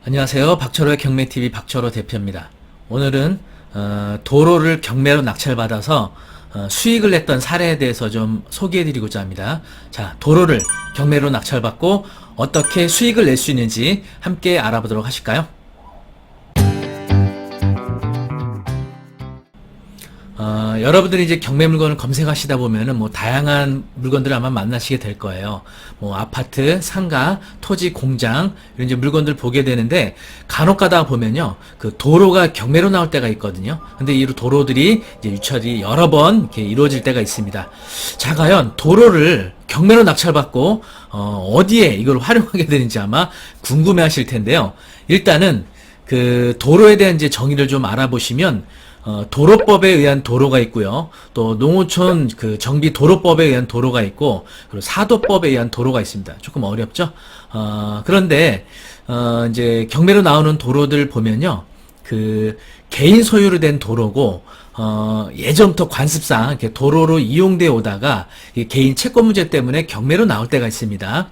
안녕하세요. 박철호의 경매TV 박철호 대표입니다. 오늘은 도로를 경매로 낙찰받아서 수익을 냈던 사례에 대해서 좀 소개해드리고자 합니다. 자, 도로를 경매로 낙찰받고 어떻게 수익을 낼 수 있는지 함께 알아보도록 하실까요? 여러분들이 이제 경매 물건을 검색하시다 보면은 뭐 다양한 물건들을 아마 만나시게 될 거예요. 뭐 아파트, 상가, 토지, 공장 이런 이제 물건들 보게 되는데 간혹 가다 보면요 그 도로가 경매로 나올 때가 있거든요. 근데 이 도로들이 이제 유찰이 여러 번 이렇게 이루어질 때가 있습니다. 자, 과연 도로를 경매로 낙찰받고 어디에 이걸 활용하게 되는지 아마 궁금해하실 텐데요. 일단은 그 도로에 대한 이제 정의를 좀 알아보시면 도로법에 의한 도로가 있고요. 또 농어촌 그 정비 도로법에 의한 도로가 있고, 그리고 사도법에 의한 도로가 있습니다. 조금 어렵죠? 그런데, 이제 경매로 나오는 도로들 보면요. 그 개인 소유로 된 도로고, 예전부터 관습상 이렇게 도로로 이용되어 오다가 개인 채권 문제 때문에 경매로 나올 때가 있습니다.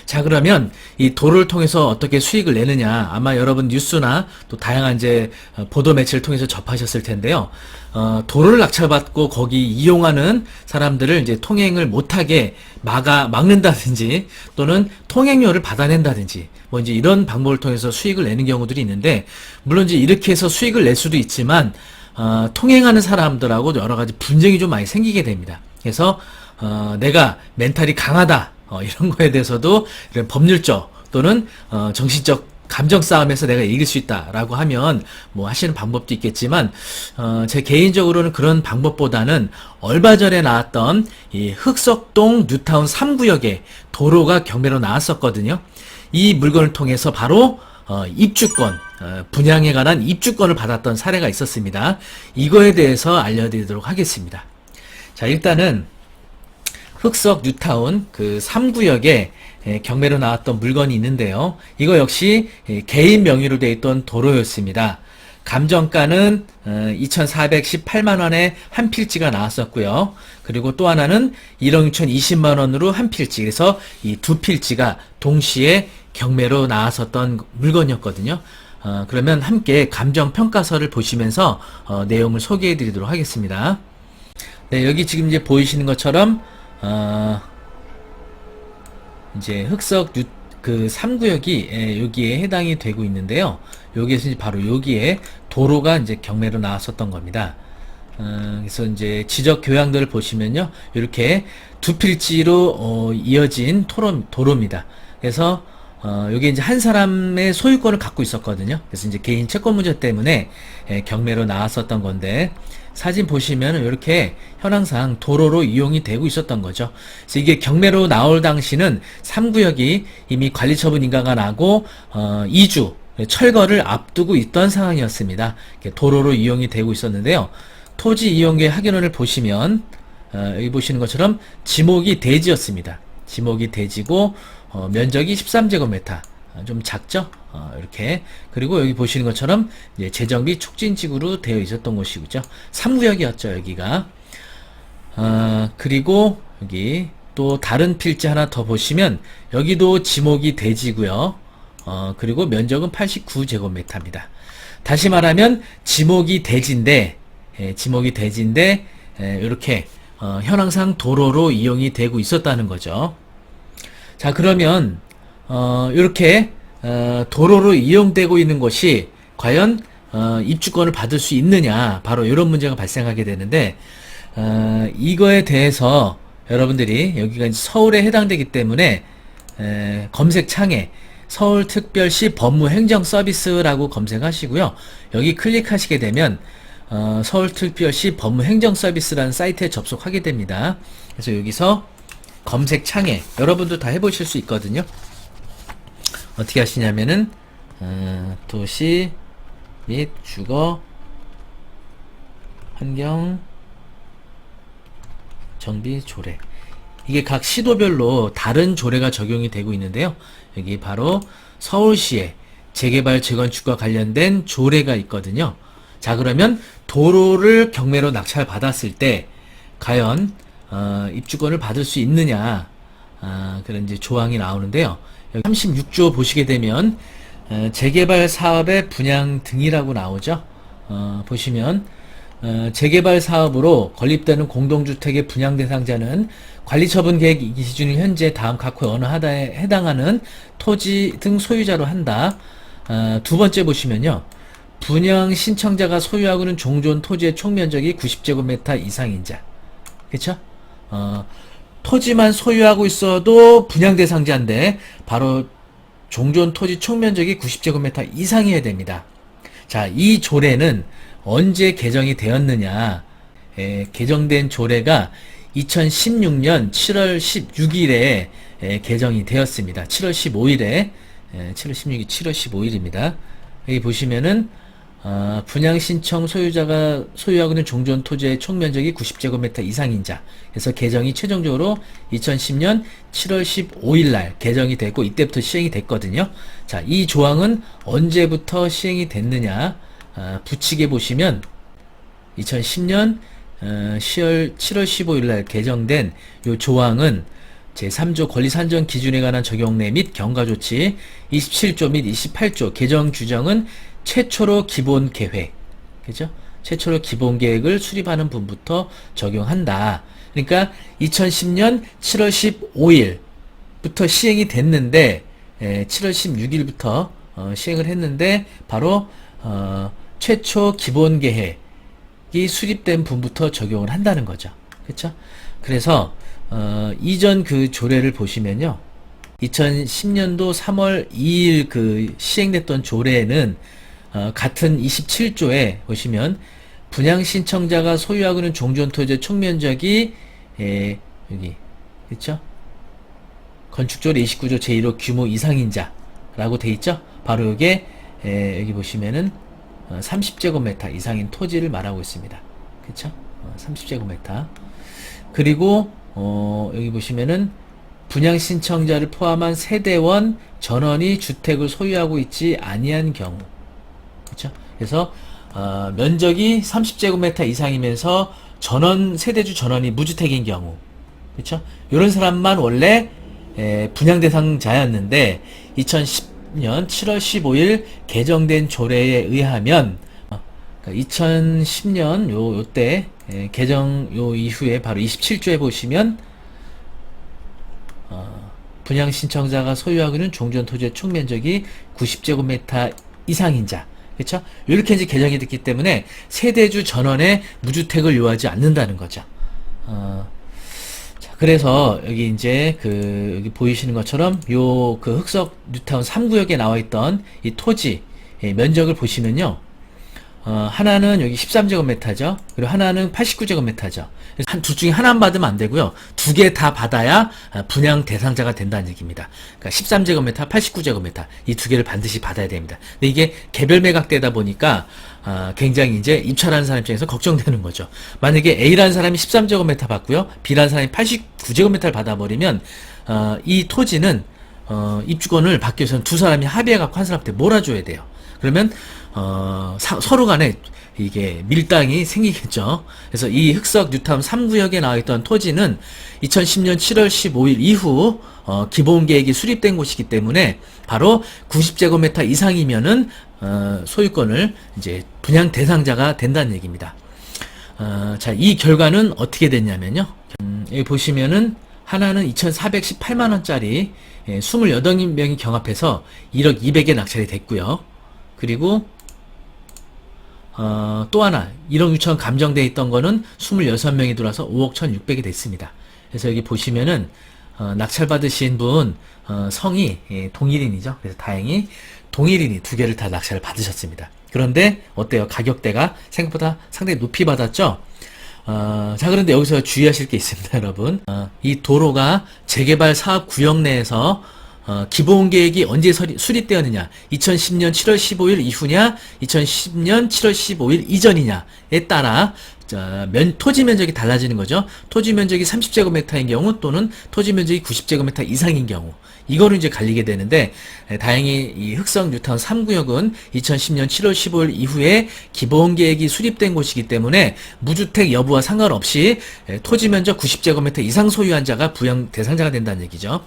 자, 그러면 이 도로를 통해서 어떻게 수익을 내느냐, 아마 여러분 뉴스나 또 다양한 이제 보도 매체를 통해서 접하셨을 텐데요. 도로를 낙찰받고 거기 이용하는 사람들을 이제 통행을 못하게 막는다든지 또는 통행료를 받아낸다든지 뭐 이제 이런 방법을 통해서 수익을 내는 경우들이 있는데, 물론 이제 이렇게 해서 수익을 낼 수도 있지만 통행하는 사람들하고 여러 가지 분쟁이 좀 많이 생기게 됩니다. 그래서 내가 멘탈이 강하다 이런 거에 대해서도 이런 법률적 또는 정신적 감정 싸움에서 내가 이길 수 있다라고 하면 뭐 하시는 방법도 있겠지만, 제 개인적으로는 그런 방법보다는 얼마 전에 나왔던 이 흑석동 뉴타운 3구역에 도로가 경매로 나왔었거든요. 이 물건을 통해서 바로 입주권, 분양에 관한 입주권을 받았던 사례가 있었습니다. 이거에 대해서 알려드리도록 하겠습니다. 자, 일단은 흑석 뉴타운 그 3구역에 경매로 나왔던 물건이 있는데요. 이거 역시 개인 명의로 되어 있던 도로였습니다. 감정가는 2,418만원에 한 필지가 나왔었고요. 그리고 또 하나는 1억 6,020만원으로 한 필지, 그래서 이 두 필지가 동시에 경매로 나왔었던 물건이었거든요. 그러면 함께 감정평가서를 보시면서 내용을 소개해 드리도록 하겠습니다. 네, 여기 지금 이제 보이시는 것처럼 이제 흑석 그 3구역이 여기에 해당이 되고 있는데요. 여기에서 이제 바로 여기에 도로가 이제 경매로 나왔었던 겁니다. 그래서 이제 지적 교양들을 보시면요, 이렇게 두 필지로 이어진 도로입니다. 그래서 여기 이제 한 사람의 소유권을 갖고 있었거든요. 그래서 이제 개인 채권 문제 때문에 경매로 나왔었던 건데, 사진 보시면 이렇게 현황상 도로로 이용이 되고 있었던 거죠. 그래서 이게 경매로 나올 당시는 3구역이 이미 관리처분 인가가 나고 2주 철거를 앞두고 있던 상황이었습니다. 도로로 이용이 되고 있었는데요. 토지 이용계 확인원을 보시면 여기 보시는 것처럼 지목이 대지였습니다. 지목이 대지고 면적이 13제곱미터, 좀 작죠? 이렇게. 그리고 여기 보시는 것처럼 이제 재정비 촉진지구로 되어 있었던 곳이죠. 3구역이었죠, 여기가. 그리고 여기 또 다른 필지 하나 더 보시면 여기도 지목이 대지고요. 그리고 면적은 89제곱미터입니다. 다시 말하면 지목이 대지인데, 이렇게 현황상 도로로 이용이 되고 있었다는 거죠. 자, 그러면 이렇게 도로로 이용되고 있는 것이 과연 입주권을 받을 수 있느냐, 바로 이런 문제가 발생하게 되는데, 이거에 대해서 여러분들이 여기가 이제 서울에 해당되기 때문에 검색창에 서울특별시 법무행정서비스라고 검색하시고요. 여기 클릭하시게 되면 서울특별시 법무행정서비스라는 사이트에 접속하게 됩니다. 그래서 여기서 검색창에 여러분도 다 해보실 수 있거든요. 어떻게 하시냐면은 도시 및 주거 환경 정비 조례, 이게 각 시도별로 다른 조례가 적용이 되고 있는데요. 여기 바로 서울시의 재개발 재건축과 관련된 조례가 있거든요. 자, 그러면 도로를 경매로 낙찰 받았을 때 과연 입주권을 받을 수 있느냐, 그런 이제 조항이 나오는데요. 여기 36조 보시게 되면 재개발 사업의 분양 등이라고 나오죠. 보시면 재개발 사업으로 건립되는 공동주택의 분양 대상자는 관리처분 계획 기준일 현재 다음 각 어느 하나에 해당하는 토지 등 소유자로 한다. 두 번째 보시면요. 분양 신청자가 소유하고 있는 종전 토지의 총면적이 90제곱미터 이상인 자. 그쵸? 토지만 소유하고 있어도 분양 대상자인데 바로 종전 토지 총면적이 90제곱미터 이상이어야 됩니다. 자, 이 조례는 언제 개정이 되었느냐? 개정된 조례가 2016년 7월 16일에 개정이 되었습니다. 7월 15일에 7월 16일 7월 15일입니다. 여기 보시면은 분양 신청 소유자가 소유하고 있는 종전 토지의 총면적이 90제곱미터 이상인 자. 그래서 개정이 최종적으로 2010년 7월 15일 날 개정이 됐고 이때부터 시행이 됐거든요. 자, 이 조항은 언제부터 시행이 됐느냐? 붙이게 보시면 2010년 7월 15일 날 개정된 요 조항은 제3조 권리산정 기준에 관한 적용내 및 경과조치 27조 및 28조 개정 규정은 최초로 기본계획, 그죠? 최초로 기본계획을 수립하는 분부터 적용한다. 그러니까 2010년 7월 15일부터 시행이 됐는데 7월 16일부터 시행을 했는데 바로 최초 기본계획이 수립된 분부터 적용을 한다는 거죠. 그렇죠? 그래서 이전 그 조례를 보시면요. 2010년도 3월 2일 그 시행됐던 조례는 같은 27조에 보시면 분양 신청자가 소유하고 있는 종전토지의 총면적이 여기 그렇죠? 건축조례 29조 제1호 규모 이상인 자라고 돼 있죠? 바로 이게 여기 보시면은 30제곱미터 이상인 토지를 말하고 있습니다. 그렇죠? 30제곱미터. 그리고 여기 보시면은 분양 신청자를 포함한 세대원 전원이 주택을 소유하고 있지 아니한 경우. 그렇죠? 그래서 면적이 30제곱미터 이상이면서 세대주 전원이 무주택인 경우. 그렇죠? 이런 사람만 원래 분양 대상자였는데 2010년 7월 15일 개정된 조례에 의하면 2010년 요때 개정 이후에 바로 27조에 보시면 분양 신청자가 소유하고 있는 종전 토지의 총면적이 90제곱미터 이상인 자. 그렇죠? 이렇게 이제 개정이 됐기 때문에 세대주 전원의 무주택을 요하지 않는다는 거죠. 자, 그래서 여기 이제 여기 보이시는 것처럼 그 흑석 뉴타운 3구역에 나와 있던 이 토지 면적을 보시면요. 하나는 여기 13제곱미터죠. 그리고 하나는 89제곱미터죠. 둘 중에 하나만 받으면 안 되고요. 두 개 다 받아야 분양 대상자가 된다는 얘기입니다. 그러니까 13제곱미터, 89제곱미터 이 두 개를 반드시 받아야 됩니다. 근데 이게 개별 매각되다 보니까 굉장히 이제 입찰하는 사람 입장에서 걱정되는 거죠. 만약에 A라는 사람이 13제곱미터 받고요. B라는 사람이 89제곱미터를 받아버리면 이 토지는 입주권을 받기 위해서는 두 사람이 합의해갖고 한 사람한테 몰아줘야 돼요. 그러면 서로 간에 이게 밀당이 생기겠죠. 그래서 이 흑석 뉴타운 3구역에 나와있던 토지는 2010년 7월 15일 이후 기본계획이 수립된 곳이기 때문에 바로 90제곱미터 이상이면은 소유권을 이제 분양 대상자가 된다는 얘기입니다. 자, 이 결과는 어떻게 됐냐면요. 여기 보시면은 하나는 2,418만원짜리 28명이 경합해서 1억 200에 낙찰이 됐고요. 그리고 또 하나 1억 6천 감정되어 있던 거는 26명이 들어와서 5억 1,600이 됐습니다. 그래서 여기 보시면은 낙찰 받으신 분 성이 동일인이죠. 그래서 다행히 동일인이 두 개를 다 낙찰을 받으셨습니다. 그런데 어때요? 가격대가 생각보다 상당히 높이 받았죠? 자, 그런데 여기서 주의하실 게 있습니다, 여러분. 이 도로가 재개발 사업 구역 내에서 기본계획이 언제 수립되었느냐, 2010년 7월 15일 이후냐, 2010년 7월 15일 이전이냐에 따라 토지 면적이 달라지는 거죠. 토지 면적이 30제곱미터인 경우 또는 토지 면적이 90제곱미터 이상인 경우 이거를 이제 갈리게 되는데 다행히 이 흑성 뉴타운 3구역은 2010년 7월 15일 이후에 기본계획이 수립된 곳이기 때문에 무주택 여부와 상관없이 토지 면적 90제곱미터 이상 소유한 자가 부양 대상자가 된다는 얘기죠.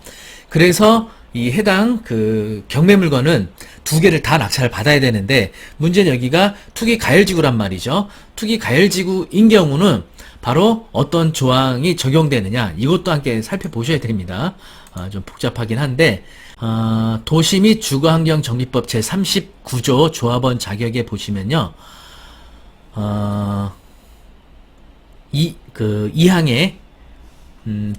그래서 이 해당 그 경매 물건은 두 개를 다 낙찰을 받아야 되는데 문제는 여기가 투기 가열지구란 말이죠. 투기 가열지구인 경우는 바로 어떤 조항이 적용되느냐 이것도 함께 살펴보셔야 됩니다. 좀 복잡하긴 한데 도시 및 주거환경정비법 제39조 조합원 자격에 보시면요. 이 항에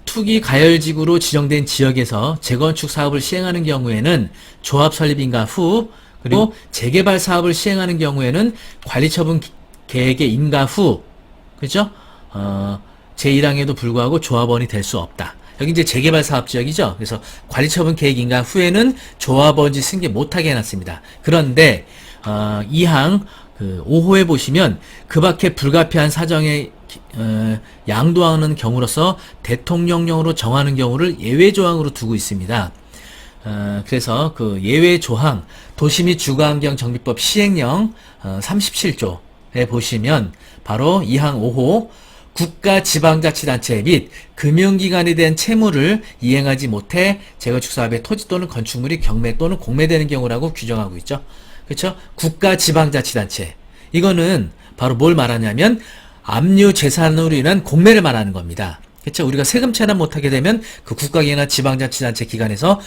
투기 가열지구로 지정된 지역에서 재건축 사업을 시행하는 경우에는 조합 설립인가 후 그리고 재개발 사업을 시행하는 경우에는 관리처분 계획의 인가 후 그죠? 제1항에도 불구하고 조합원이 될 수 없다. 여기 이제 재개발 사업 지역이죠. 그래서 관리처분 계획 인가 후에는 조합원지 승계 못하게 해놨습니다. 그런데 2항 5호에 보시면 그 밖에 불가피한 사정에 양도하는 경우로서 대통령령으로 정하는 경우를 예외 조항으로 두고 있습니다. 그래서 그 예외 조항 도시 및 주거환경정비법 시행령 37조에 보시면 바로 2항 5호 국가 지방자치단체 및 금융기관에 대한 채무를 이행하지 못해 재건축 사업의 토지 또는 건축물이 경매 또는 공매되는 경우라고 규정하고 있죠. 그렇죠? 국가 지방자치단체 이거는 바로 뭘 말하냐면 압류 재산으로 인한 공매를 말하는 겁니다. 그렇죠? 우리가 세금 체납 못하게 되면 그 국가기관이나 지방자치단체 기관에서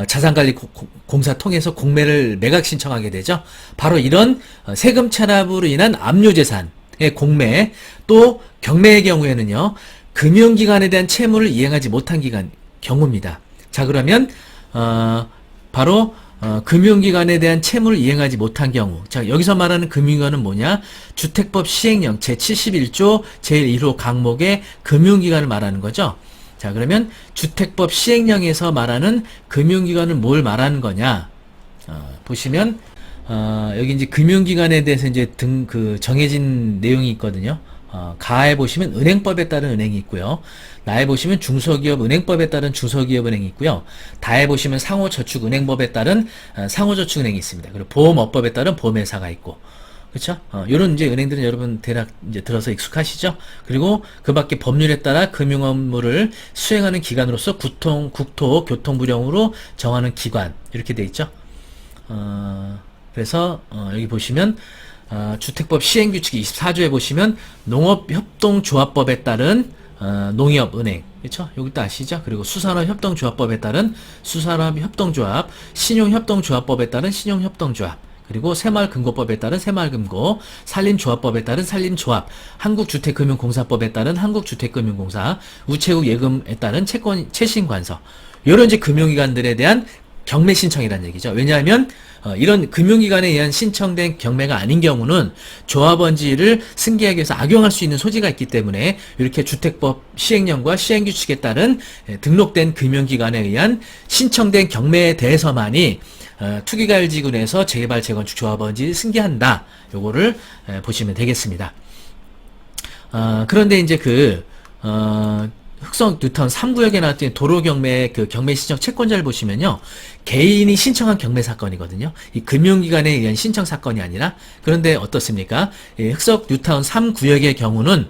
자산관리공사 통해서 공매를 매각 신청하게 되죠. 바로 이런 세금 체납으로 인한 압류 재산의 공매 또 경매의 경우에는요. 금융기관에 대한 채무를 이행하지 못한 경우입니다. 자 그러면 바로 금융기관에 대한 채무를 이행하지 못한 경우 자 여기서 말하는 금융기관은 뭐냐 주택법 시행령 제71조 제1호 강목의 금융기관을 말하는 거죠. 자 그러면 주택법 시행령에서 말하는 금융기관은 뭘 말하는 거냐 보시면 여기 이제 금융기관에 대해서 이제 정해진 내용이 있거든요. 가에 보시면 은행법에 따른 은행이 있고요. 나에 보시면 중소기업 은행법에 따른 중소기업 은행이 있고요. 다에 보시면 상호저축은행법에 따른 상호저축은행이 있습니다. 그리고 보험업법에 따른 보험회사가 있고, 그렇죠? 이런 이제 은행들은 여러분 대략 이제 들어서 익숙하시죠? 그리고 그밖에 법률에 따라 금융 업무를 수행하는 기관으로서 국토교통부령으로 정하는 기관 이렇게 돼 있죠. 그래서 여기 보시면 주택법 시행규칙 24조에 보시면 농업협동조합법에 따른 농협은행 그렇죠? 여기도 아시죠? 그리고 수산업협동조합법에 따른 수산업협동조합, 신용협동조합법에 따른 신용협동조합, 그리고 새마을금고법에 따른 새마을금고, 산림조합법에 따른 산림조합, 한국주택금융공사법에 따른 한국주택금융공사, 우체국 예금에 따른 채신관서 이런 이제 금융기관들에 대한 경매 신청이라는 얘기죠. 왜냐하면 이런 금융기관에 의한 신청된 경매가 아닌 경우는 조합원지를 승계하기 위해서 악용할 수 있는 소지가 있기 때문에 이렇게 주택법 시행령과 시행규칙에 따른 등록된 금융기관에 의한 신청된 경매에 대해서만이 투기가열지구 내에서 재개발 재건축 조합원지를 승계한다. 요거를 보시면 되겠습니다. 그런데 이제 흑성 뉴타운 3구역에 나왔던 도로경매 경매 신청 채권자를 보시면요. 개인이 신청한 경매 사건이거든요. 이 금융기관에 의한 신청 사건이 아니라. 그런데 어떻습니까? 흑성 뉴타운 3구역의 경우는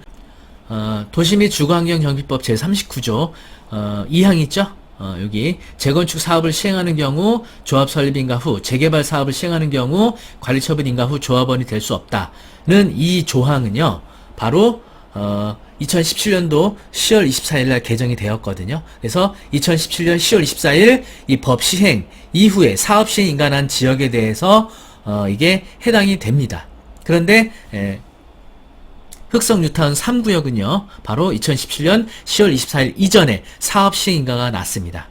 도시 및 주거환경정비법 제39조 2항 있죠? 여기 재건축 사업을 시행하는 경우 조합 설립인가 후 재개발 사업을 시행하는 경우 관리처분인가 후 조합원이 될 수 없다는 이 조항은요. 바로 2017년도 10월 24일 날 개정이 되었거든요. 그래서 2017년 10월 24일 이 법 시행 이후에 사업 시행 인가한 지역에 대해서 이게 해당이 됩니다. 그런데 흑성 뉴타운 3구역은요. 바로 2017년 10월 24일 이전에 사업 시행 인가가 났습니다.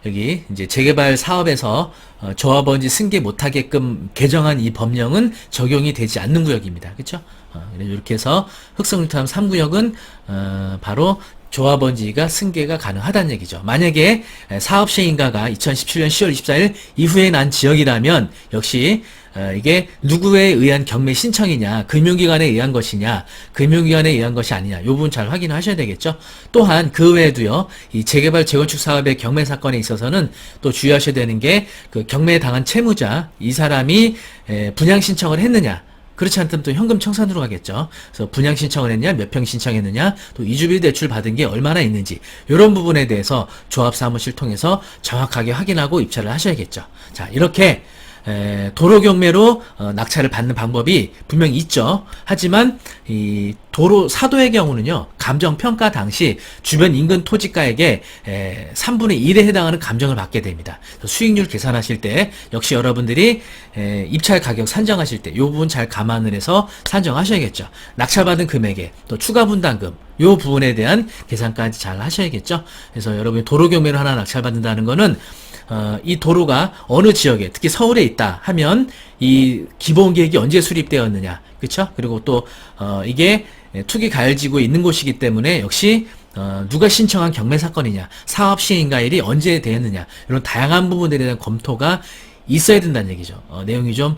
여기 이제 재개발 사업에서 조합원지 승계 못하게끔 개정한 이 법령은 적용이 되지 않는 구역입니다. 그렇죠? 이렇게 해서 흑성 뉴타운 3구역은 바로 조합원지가 승계가 가능하다는 얘기죠. 만약에 사업시행인가가 2017년 10월 24일 이후에 난 지역이라면 역시 이게 누구에 의한 경매 신청이냐, 금융기관에 의한 것이냐, 금융기관에 의한 것이 아니냐, 이 부분 잘 확인하셔야 되겠죠. 또한 그 외에도요, 이 재개발 재건축 사업의 경매 사건에 있어서는 또 주의하셔야 되는 게 그 경매에 당한 채무자, 이 사람이 분양 신청을 했느냐, 그렇지 않다면 또 현금 청산으로 가겠죠. 그래서 분양 신청을 했냐, 몇 평 신청했느냐, 또 이주비 대출 받은 게 얼마나 있는지, 이런 부분에 대해서 조합사무실 통해서 정확하게 확인하고 입찰을 하셔야겠죠. 자, 이렇게 도로 경매로 낙찰을 받는 방법이 분명히 있죠. 하지만 이 도로 사도의 경우는요, 감정 평가 당시 주변 인근 토지가액의 3분의 1에 해당하는 감정을 받게 됩니다. 수익률 계산하실 때 역시 여러분들이 입찰 가격 산정하실 때 이 부분 잘 감안을 해서 산정하셔야겠죠. 낙찰받은 금액에 또 추가 분담금 이 부분에 대한 계산까지 잘 하셔야겠죠. 그래서 여러분이 도로 경매로 하나 낙찰받는다는 거는 이 도로가 어느 지역에, 특히 서울에 있다 하면 이 기본 계획이 언제 수립되었느냐, 그렇죠? 그리고 또 이게 투기 가열지구에 있는 곳이기 때문에 역시 누가 신청한 경매 사건이냐, 사업 시행가일이 언제 되었느냐, 이런 다양한 부분들에 대한 검토가 있어야 된다는 얘기죠. 내용이 좀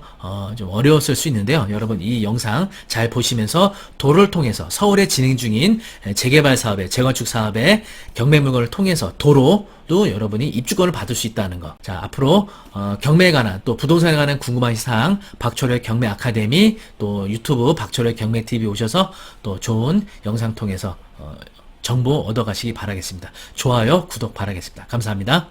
어려웠을 수 있는데요. 여러분 이 영상 잘 보시면서 도로를 통해서 서울에 진행 중인 재개발 사업에, 재건축 사업에 경매 물건을 통해서 도로도 여러분이 입주권을 받을 수 있다는 거. 자, 앞으로 경매에 관한 또 부동산에 관한 궁금한 사항 박철호의 경매 아카데미, 또 유튜브 박철호의 경매 TV 오셔서 또 좋은 영상 통해서 정보 얻어가시기 바라겠습니다. 좋아요, 구독 바라겠습니다. 감사합니다.